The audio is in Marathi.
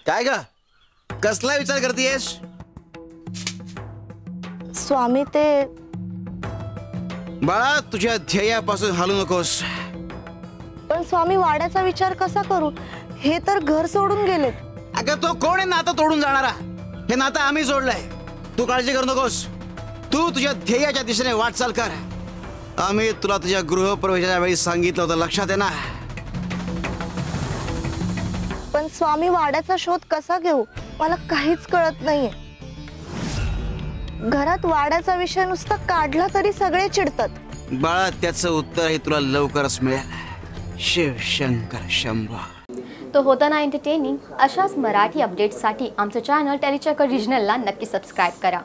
काय ग, कसला विचार करतेयस? स्वामी ते बाळा, तुझ्या ध्येयापासून हलू नकोस. पण स्वामी, वाड्याचा विचार कसा करू? हे तर घर सोडून गेलेत. अगं, तो कोण आहे नातं तोडून जाणारा? हे नातं आम्ही जोडलंय. तू काळजी करू नकोस. तू तुझ्या ध्येयाच्या दिशेने वाटचाल कर. आम्ही तुला तुझ्या गृहप्रवेशाच्या वेळी सांगितलं होतं, लक्षात आहे ना? पण स्वामी, वाड्याचा शोध कसा घेऊ? मला काहीच कळत नाहीये. घरात वाड्याचा विषय नुसता काढला तरी सगळे चिडतात. बाळा, त्याचं उत्तर हे तुला लवकरच मिळेल. शिव शंकर शंभो. तो होता ना एंटरटेनिंग. अशाच मराठी अपडेट्ससाठी आमचं चॅनल टेलीचक्कर रिजनलला नक्की सबस्क्राईब करा.